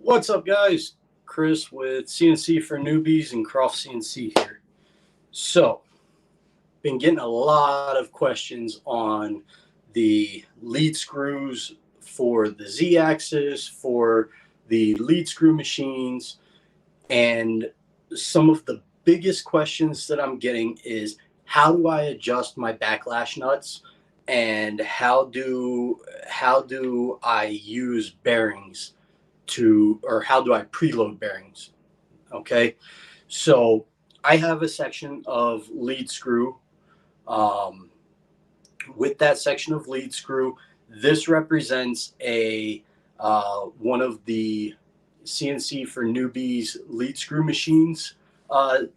What's up, guys? Chris with CNC for Newbies and Croft CNC here. So, been getting a lot of questions on the lead screws for the Z-axis, for the lead screw machines, and some of the biggest questions that I'm getting is how do I adjust my backlash nuts, and how do I use bearings or how do I preload bearings? Okay, so I have a section of lead screw. With that section of lead screw, this represents a one of the CNC for Newbies lead screw machines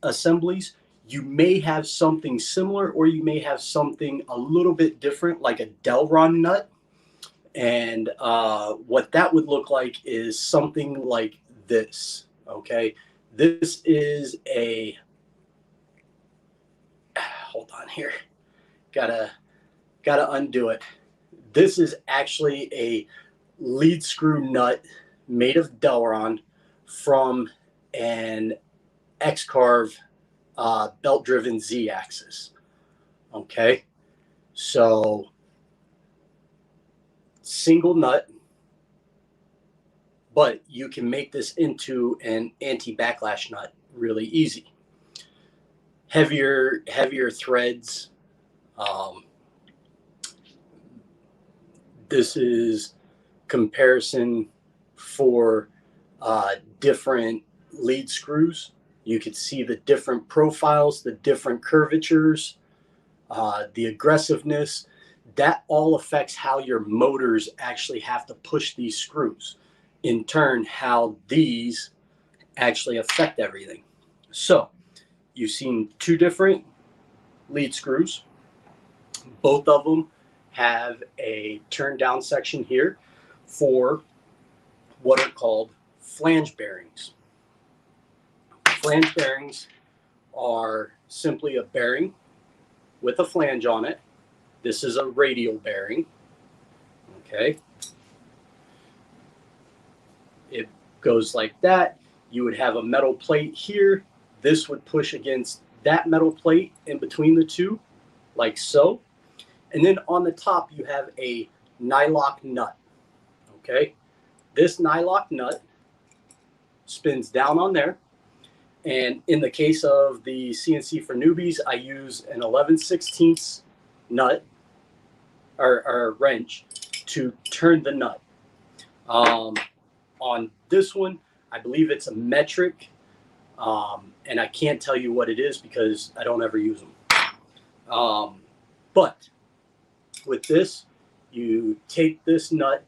assemblies. You may have something similar, or you may have something a little bit different, like a Delron nut. And what that would look like is something like this. Okay, this is a, hold on here, gotta undo it. This is actually a lead screw nut made of Delron from an X-Carve belt driven Z-axis. Okay, so single nut, but you can make this into an anti-backlash nut really easy. Heavier threads. This is comparison for different lead screws. You can see the different profiles, the different curvatures, the aggressiveness. That all affects how your motors actually have to push these screws. In turn, how these actually affect everything. So you've seen two different lead screws. Both of them have a turn down section here for what are called flange bearings. Flange bearings are simply a bearing with a flange on it. This is a radial bearing. Okay. It goes like that. You would have a metal plate here. This would push against that metal plate in between the two, like so. And then on the top, you have a Nylock nut. Okay. This Nylock nut spins down on there. And in the case of the CNC for Newbies, I use an 11/16 nut or wrench to turn the nut. On this one, I believe it's a metric, and I can't tell you what it is because I don't ever use them. But with this, you take this nut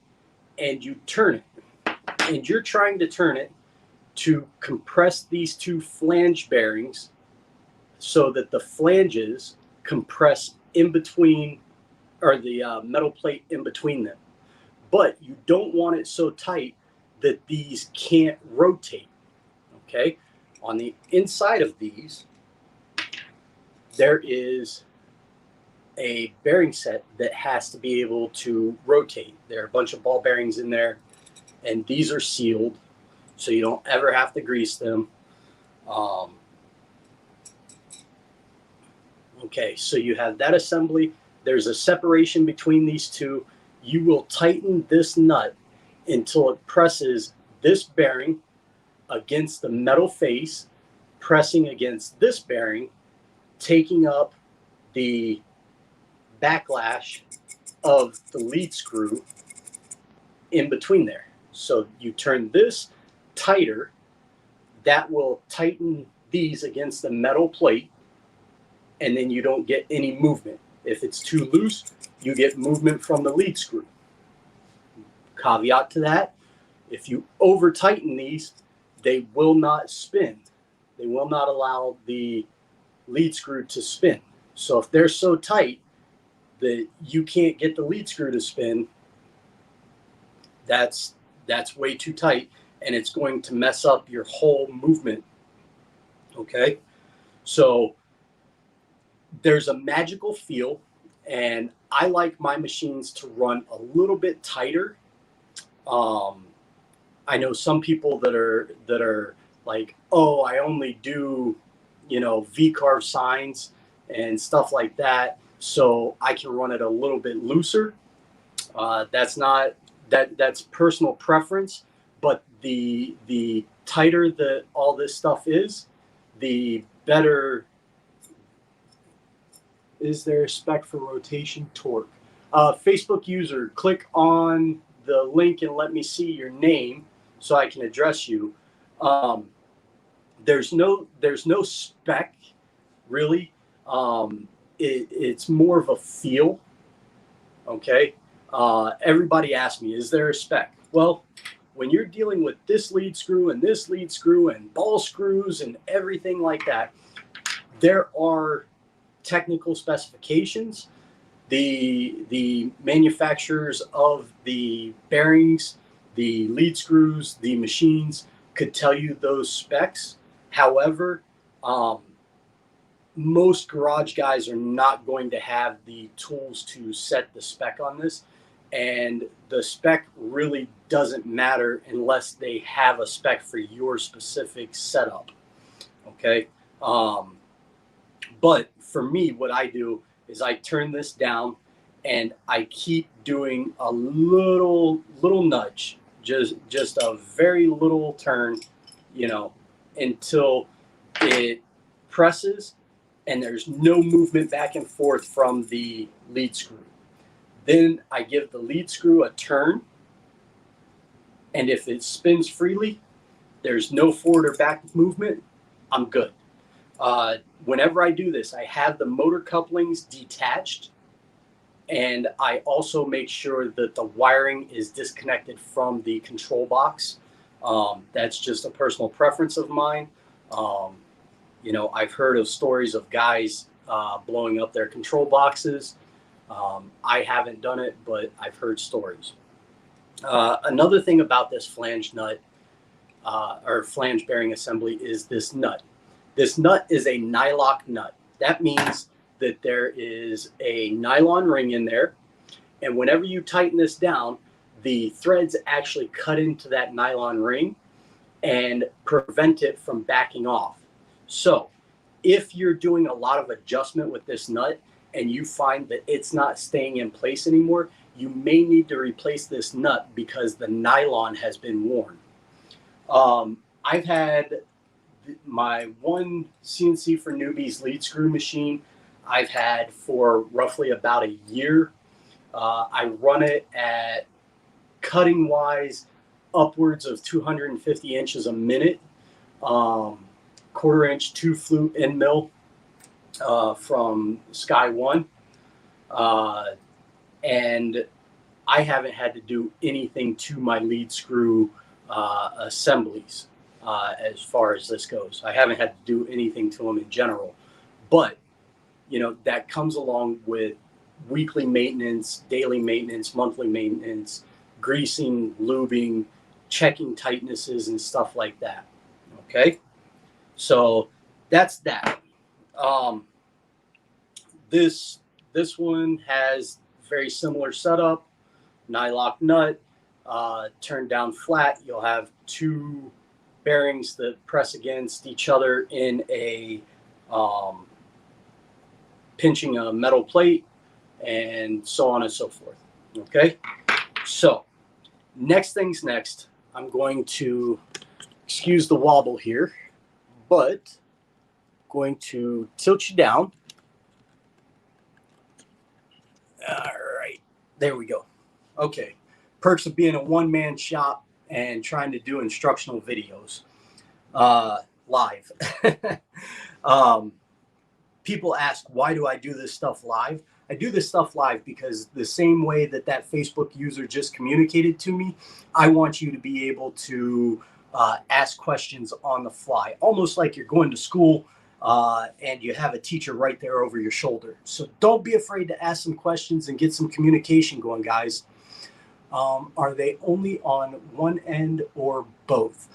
and you turn it, and you're trying to turn it to compress these two flange bearings so that the flanges compress in between, or the metal plate in between them. But you don't want it so tight that these can't rotate. Okay, on the inside of these, there is a bearing set that has to be able to rotate. There are a bunch of ball bearings in there, and these are sealed, so you don't ever have to grease them. Okay, so you have that assembly. There's a separation between these two. You will tighten this nut until it presses this bearing against the metal face, pressing against this bearing, taking up the backlash of the lead screw in between there. So you turn this tighter, that will tighten these against the metal plate, and then you don't get any movement. If it's too loose, you get movement from the lead screw. Caveat to that, if you over tighten these, they will not spin. They will not allow the lead screw to spin. So if they're so tight that you can't get the lead screw to spin, that's way too tight, and it's going to mess up your whole movement. Okay, so there's a magical feel, and I like my machines to run a little bit tighter I know some people that are like, oh, I only do, V-carve signs and stuff like that, so I can run it a little bit looser. That's not that's personal preference, but the tighter that all this stuff is, the better. Is there a spec for rotation torque? Facebook user, click on the link and let me see your name so I can address you. Um, there's no spec really. It's more of a feel. Okay. Everybody asks me, is there a spec? Well, when you're dealing with this lead screw and this lead screw and ball screws and everything like that, there are technical specifications. The manufacturers of the bearings, the lead screws, the machines could tell you those specs. However, most garage guys are not going to have the tools to set the spec on this, and the spec really doesn't matter unless they have a spec for your specific setup. Okay. But for me, what I do is I turn this down and I keep doing a little nudge, just a very little turn, until it presses and there's no movement back and forth from the lead screw. Then I give the lead screw a turn, and if it spins freely, there's no forward or back movement, I'm good. Whenever I do this, I have the motor couplings detached, and I also make sure that the wiring is disconnected from the control box. That's just a personal preference of mine. I've heard of stories of guys blowing up their control boxes. I haven't done it, but I've heard stories. Another thing about this flange nut or flange bearing assembly is this nut. This nut is a Nylock nut. That means that there is a nylon ring in there, and whenever you tighten this down, the threads actually cut into that nylon ring and prevent it from backing off. So if you're doing a lot of adjustment with this nut and you find that it's not staying in place anymore, you may need to replace this nut because the nylon has been worn. I've had my one CNC for Newbies lead screw machine I've had for roughly about a year. I run it at cutting wise upwards of 250 inches a minute, quarter-inch 2-flute end mill from Sky One, and I haven't had to do anything to my lead screw assemblies as far as this goes. I haven't had to do anything to them in general, but that comes along with weekly maintenance, daily maintenance, monthly maintenance, greasing, lubing, checking tightnesses and stuff like that. Okay, so that's that. This one has very similar setup. Nylock nut, turned down flat. You'll have two bearings that press against each other in a pinching a metal plate, and so on and so forth. Okay, so next things next. I'm going to excuse the wobble here, but going to tilt you down. All right, there we go. Okay, perks of being a one-man shop and trying to do instructional videos live. People ask, why do I do this stuff live? I do this stuff live because the same way that Facebook user just communicated to me, I want you to be able to ask questions on the fly, almost like you're going to school and you have a teacher right there over your shoulder. So don't be afraid to ask some questions and get some communication going, guys. Are they only on one end or both?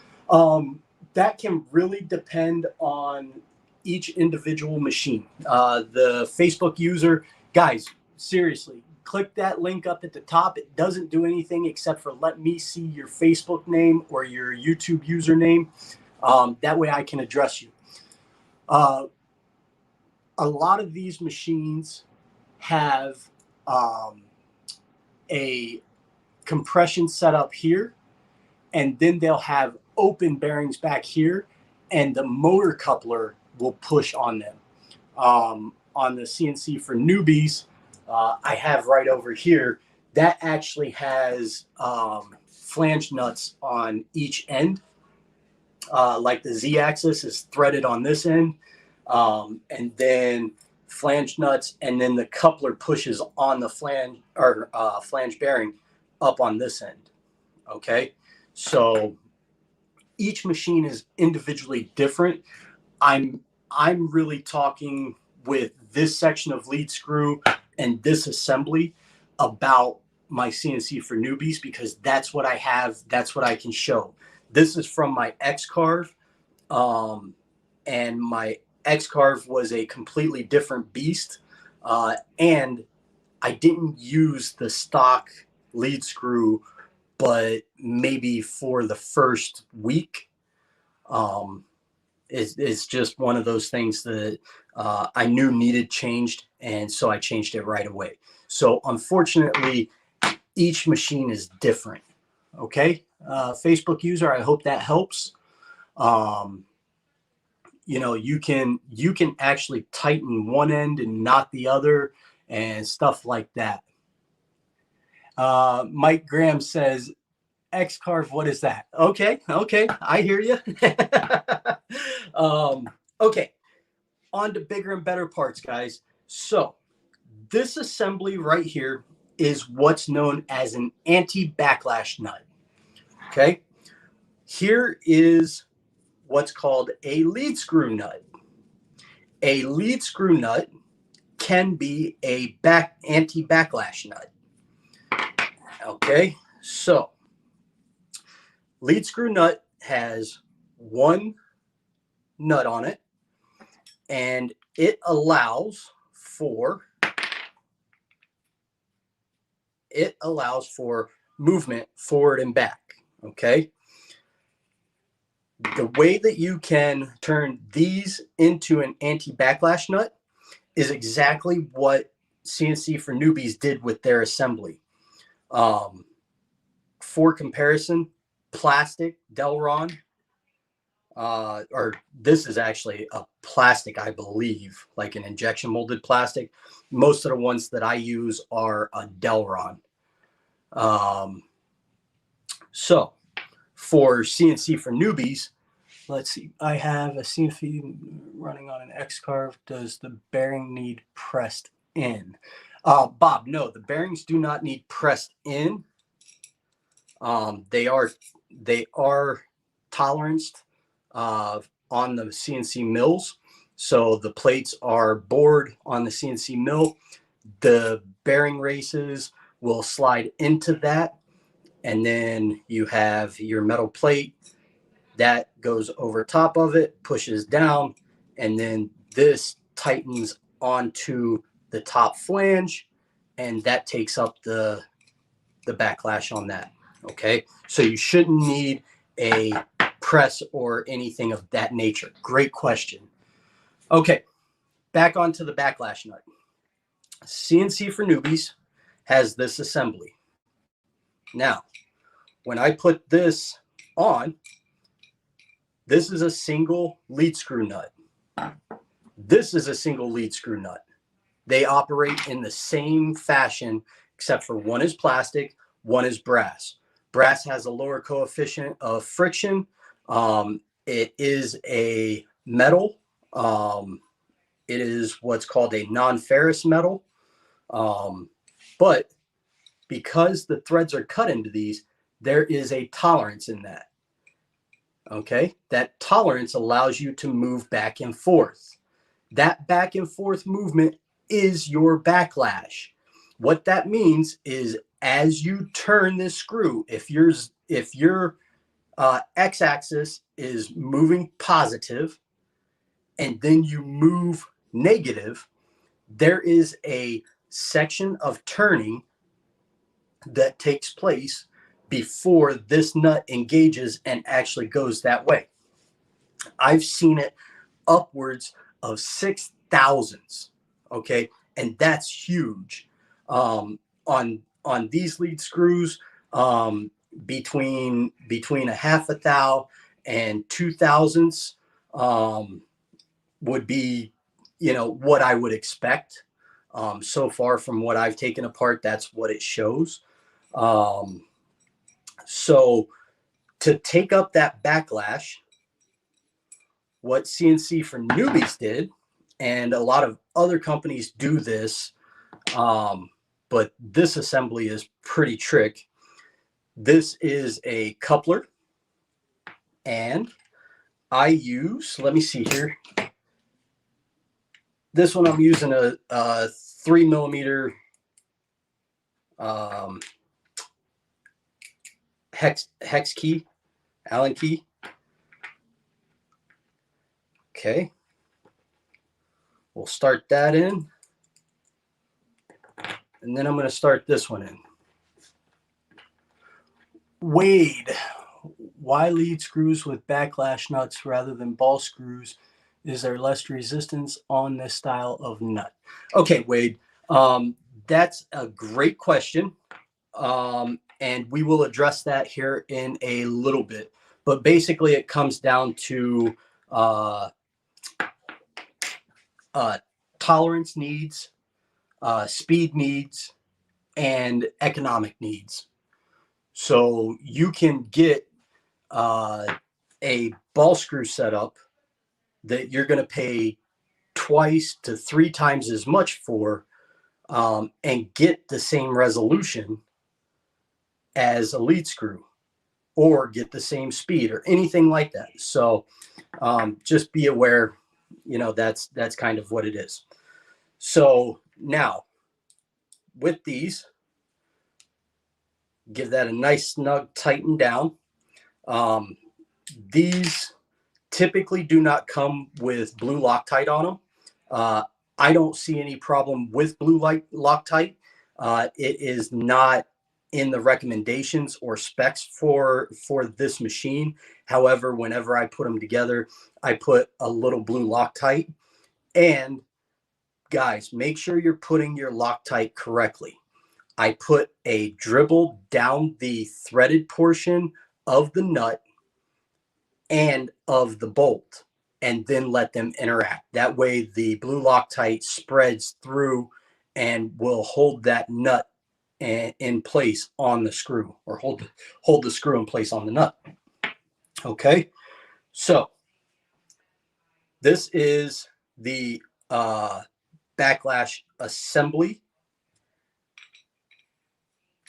That can really depend on each individual machine. The Facebook user, guys, seriously, click that link up at the top. It doesn't do anything except for let me see your Facebook name or your YouTube username. That way I can address you. A lot of these machines have a compression set up here, and then they'll have open bearings back here, and the motor coupler will push on them. On the CNC for newbies, I have right over here, that actually has flange nuts on each end. Like the Z-axis is threaded on this end, and then flange nuts, and then the coupler pushes on the flange or flange bearing up on this end. Okay, so each machine is individually different. I'm really talking with this section of lead screw and this assembly about my CNC for newbies, because that's what I have. That's what I can show. This is from my X-Carve, and my X-Carve was a completely different beast, and I didn't use the stock lead screw, but maybe for the first week. It's just one of those things that I knew needed changed, and so I changed it right away. So unfortunately, each machine is different. Okay, Facebook user, I hope that helps. You know, you can actually tighten one end and not the other and stuff like that. Mike Graham says, X-Carve, what is that? Okay, I hear you. Okay, on to bigger and better parts, guys. So this assembly right here is what's known as an anti-backlash nut. Okay, here is what's called a lead screw nut. A lead screw nut can be a anti-backlash nut. Okay, so lead screw nut has one nut on it, and it allows for movement forward and back. Okay, the way that you can turn these into an anti-backlash nut is exactly what CNC for newbies did with their assembly. For comparison, plastic Delron, or this is actually a plastic, I believe, like an injection molded plastic. Most of the ones that I use are a Delron. So for CNC for newbies, let's see, I have a CNC running on an X-Carve. Does the bearing need pressed in? Bob, no, the bearings do not need pressed in. They are toleranced on the CNC mills. So the plates are bored on the CNC mill. The bearing races will slide into that. And then you have your metal plate that goes over top of it, pushes down, and then this tightens onto the top flange, and that takes up the backlash on that. Okay, so you shouldn't need a press or anything of that nature. Great question. Okay, back onto the backlash nut. CNC for newbies has this assembly. Now, when I put this on, this is a single lead screw nut. This is a single lead screw nut. They operate in the same fashion, except for one is plastic, one is brass. Brass has a lower coefficient of friction. It is a metal. It is what's called a non-ferrous metal. But because the threads are cut into these, there is a tolerance in that. Okay, that tolerance allows you to move back and forth. That back and forth movement is your backlash. What that means is as you turn this screw, if your x-axis is moving positive and then you move negative, there is a section of turning that takes place before this nut engages and actually goes that way. I've seen it upwards of 6,000s, okay, and that's huge. On these lead screws, between a half a thou and 2,000s would be, what I would expect. So far from what I've taken apart, that's what it shows. So to take up that backlash, what CNC for Newbies did, and a lot of other companies do this, but this assembly is pretty trick. This is a coupler, and I use, let me see here. This one I'm using a 3mm hex key, Allen key. Okay, we'll start that in, and then I'm going to start this one in. Wade, why lead screws with backlash nuts rather than ball screws? Is there less resistance on this style of nut? Okay, Wade, that's a great question, and we will address that here in a little bit. But basically, it comes down to tolerance needs, speed needs, and economic needs. So you can get a ball screw setup that you're going to pay 2 to 3 times as much for, and get the same resolution as a lead screw, or get the same speed or anything like that. So just be aware, that's kind of what it is. So now with these, give that a nice snug tighten down. These typically do not come with blue Loctite on them. I don't see any problem with blue Loctite. It is not in the recommendations or specs for this machine. However, whenever I put them together, I put a little blue Loctite. And guys, make sure you're putting your Loctite correctly. I put a dribble down the threaded portion of the nut and of the bolt, and then let them interact. That way the blue Loctite spreads through and will hold that nut in place on the screw, or hold the screw in place on the nut. Okay, so this is the backlash assembly.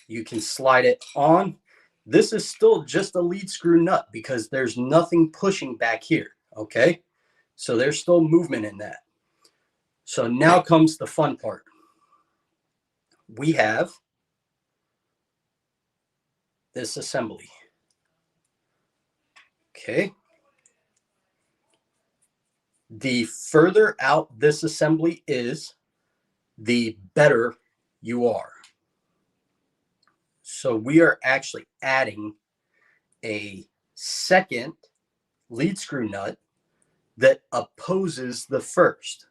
You can slide it on. This is still just a lead screw nut because there's nothing pushing back here. Okay, so there's still movement in that. So now comes the fun part. We have this assembly. Okay. The further out this assembly is, the better you are. So we are actually adding a second lead screw nut that opposes the first.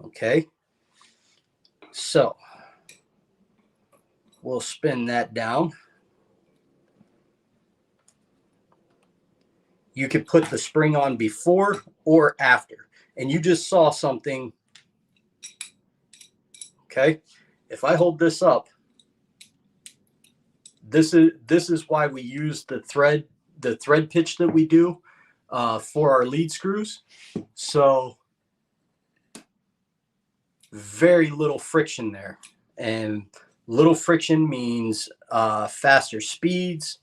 Okay. So we'll spin that down. You could put the spring on before or after, and you just saw something. Okay, if I hold this up, this is why we use the thread pitch that we do for our lead screws. So very little friction there, and little friction means faster speeds.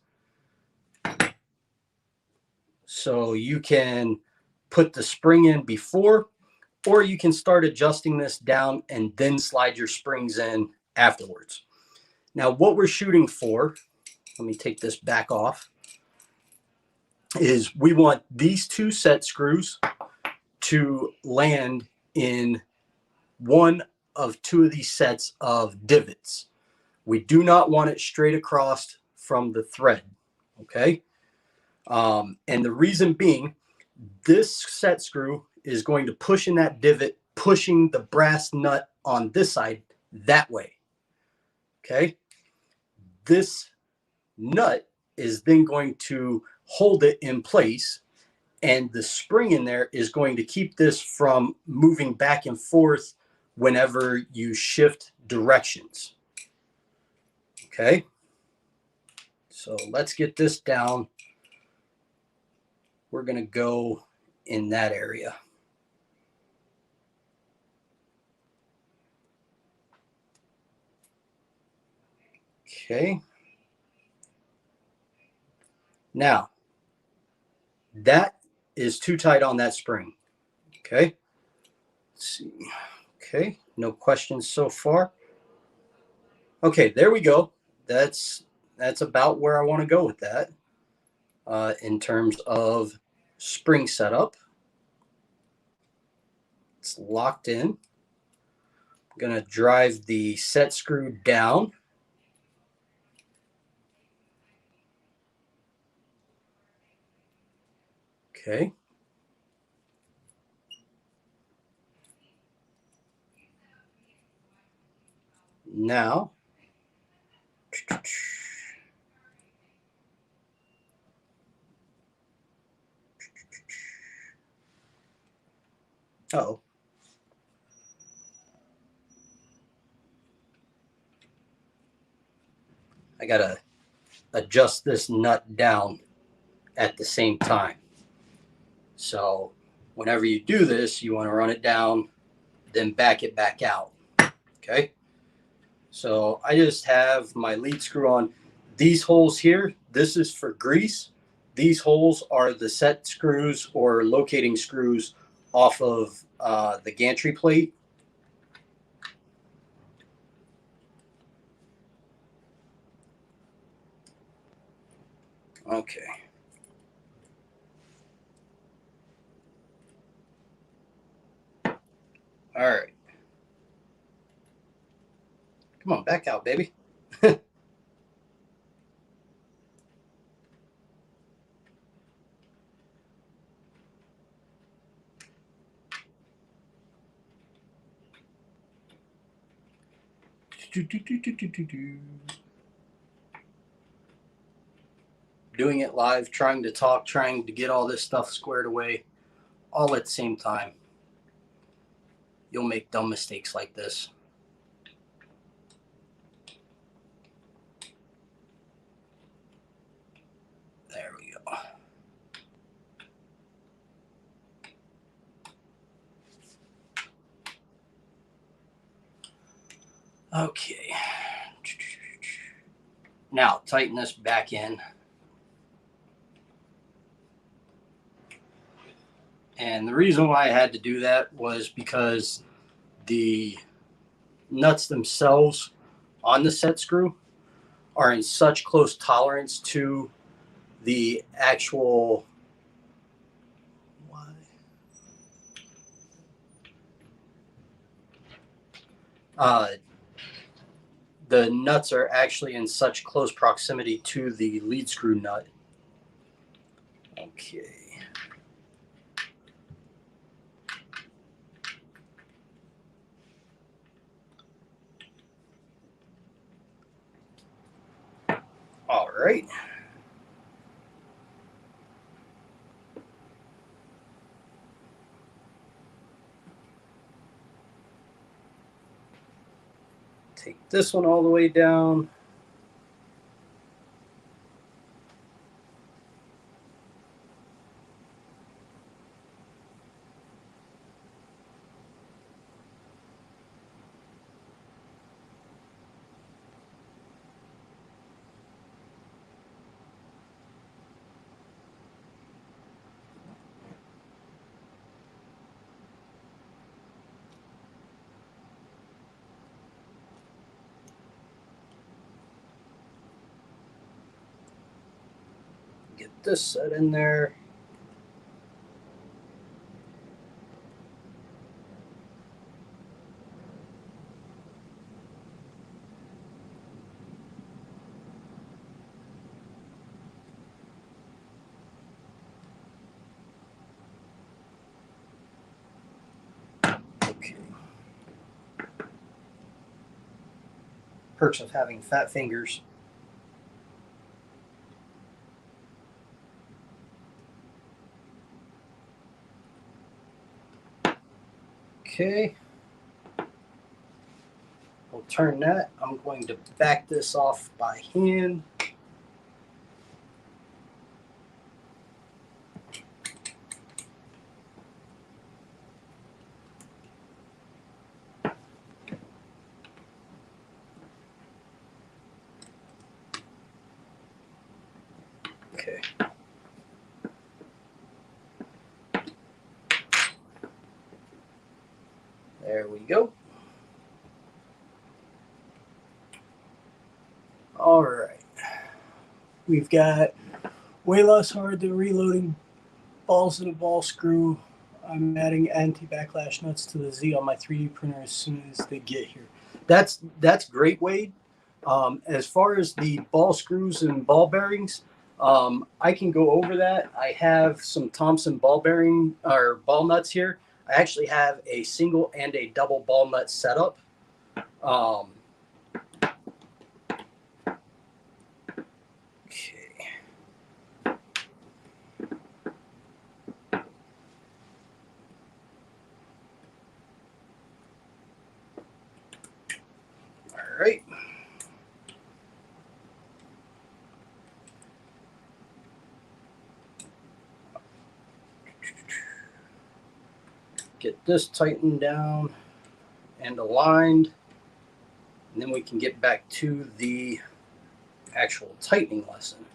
So you can put the spring in before, or you can start adjusting this down and then slide your springs in afterwards. Now, what we're shooting for, let me take this back off, is we want these 2 set screws to land in one of two of these sets of divots. We do not want it straight across from the thread, okay? And the reason being, this set screw is going to push in that divot, pushing the brass nut on this side that way, okay? This nut is then going to hold it in place, and the spring in there is going to keep this from moving back and forth whenever you shift directions. Okay, so let's get this down. We're going to go in that area. Okay. Now, that is too tight on that spring. Okay. Let's see. Okay. No questions so far. Okay, there we go. That's about where I want to go with that in terms of spring setup. It's locked in. I'm going to drive the set screw down. Okay. Now, oh, I got to adjust this nut down at the same time. So whenever you do this, you want to run it down, then back it back out. Okay. So I just have my lead screw on. These holes here, this is for grease. These holes are the set screws or locating screws off of the gantry plate. Okay. All right. Come on, back out, baby. Doing it live, trying to talk, trying to get all this stuff squared away, all at the same time. You'll make dumb mistakes like this. There we go. Okay. Now, tighten this back in. And the reason why I had to do that was because the nuts themselves on the set screw are in such close tolerance to the actual the nuts are actually in such close proximity to the lead screw nut. Okay. All right. Take this one all the way down. Get this set in there. perks of having fat fingers. Okay. We'll turn that. I'm going to back this off by hand. Okay. There we go. All right. We've got way less hard than reloading balls in a ball screw. I'm adding anti-backlash nuts to the Z on my 3D printer as soon as they get here. That's great, Wade. As far as the ball screws and ball bearings, I can go over that. I have some Thompson ball bearing or ball nuts here. I actually have a single and a double ball nut setup. Okay. All right. Get this tightened down and aligned, and then we can get back to the actual tightening lesson.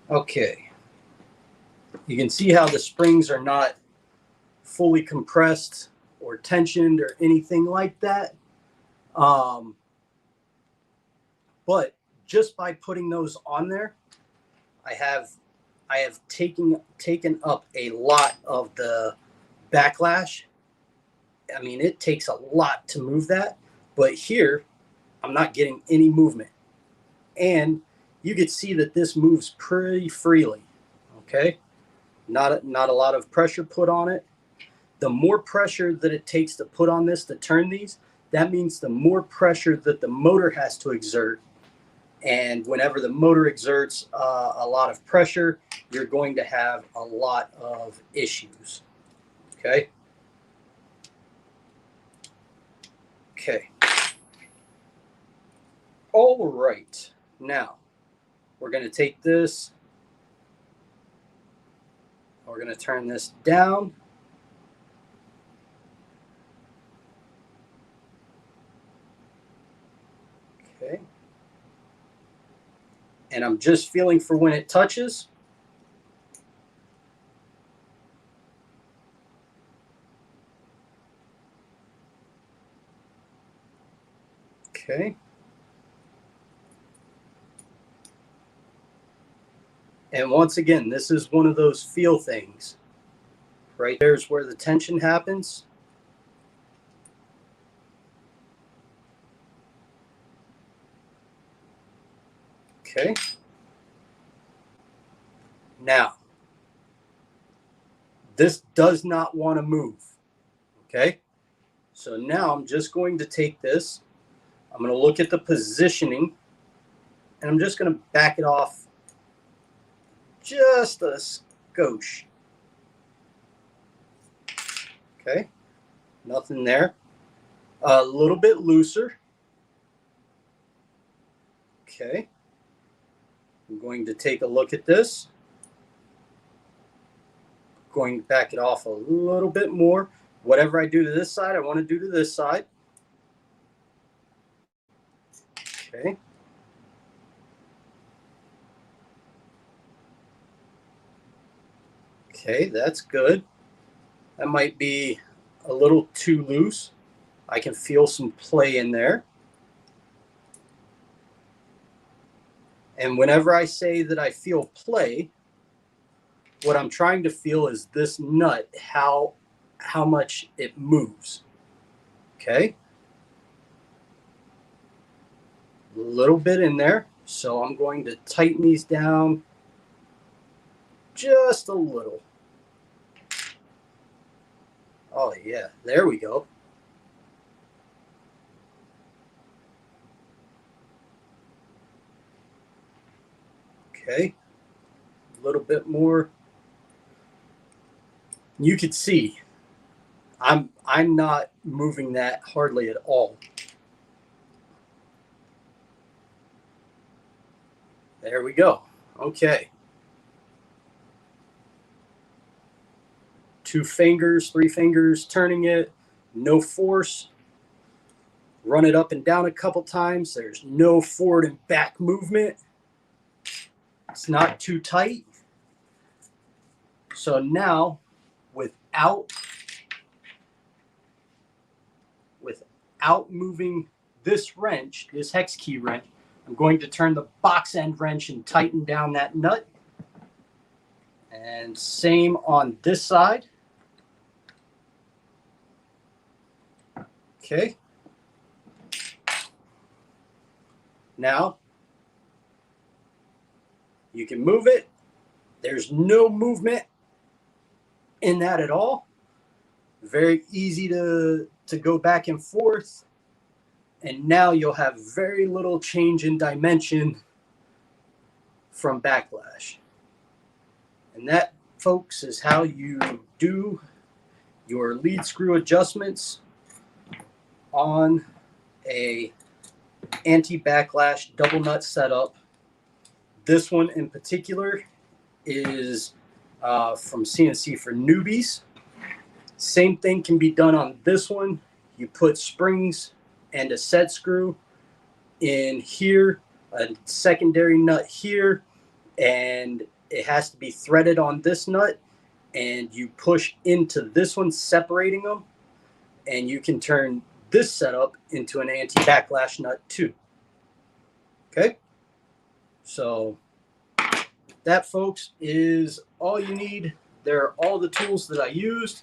Okay, you can see how the springs are not fully compressed or tensioned or anything like that. But just by putting those on there, I have taken up a lot of the backlash. I mean, it takes a lot to move that, but here I'm not getting any movement. And you can see that this moves pretty freely. Okay, not a lot of pressure put on it. The more pressure that it takes to put on this to turn these, that means the more pressure that the motor has to exert. And whenever the motor exerts a lot of pressure, you're going to have a lot of issues. Okay. Okay. All right. Now, we're going to take this. We're going to turn this down. Okay. And I'm just feeling for when it touches. Okay. And once again, this is one of those feel things. Right there's where the tension happens. Okay. Now, this does not want to move. Okay. So now I'm just going to take this. I'm going to look at the positioning, and I'm just going to back it off just a skosh. Okay. Nothing there. A little bit looser. Okay. I'm going to take a look at this. Going to back it off a little bit more. Whatever I do to this side, I want to do to this side. Okay. Okay, that's good. That might be a little too loose. I can feel some play in there. And whenever I say that I feel play, what I'm trying to feel is this nut, how much it moves. Okay. a little bit in there. So I'm going to tighten these down just a little. Oh yeah, there we go. Okay, a little bit more. You could see I'm not moving that hardly at all. There we go. Okay. 2 fingers, 3 fingers, turning it, no force. Run it up and down a couple times. There's no forward and back movement. It's not too tight. So now, without moving this wrench, this hex key wrench, I'm going to turn the box end wrench and tighten down that nut. And same on this side. Okay. Now, you can move it. There's no movement in that at all. Very easy to go back and forth. And now you'll have very little change in dimension from Backlash. And that, folks, is how you do your lead screw adjustments on a anti-backlash double nut setup. This one in particular is from CNC for newbies. Same thing can be done on this one. You put springs and a set screw in here, a secondary nut here, and it has to be threaded on this nut, and you push into this one, separating them, and you can turn this setup into an anti-backlash nut too. Okay, so that, folks, is all you need. There are all the tools that I used.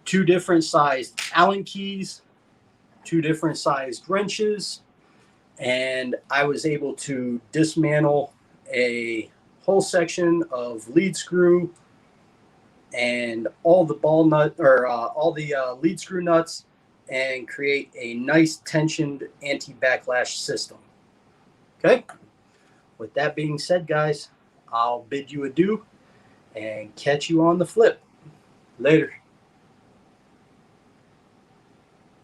2 different sized Allen keys, 2 different sized wrenches, and I was able to dismantle a whole section of lead screw and all the ball nut, or all the lead screw nuts, and create a nice tensioned anti-backlash system. Okay, with that being said, guys, I'll bid you adieu and catch you on the flip. Later.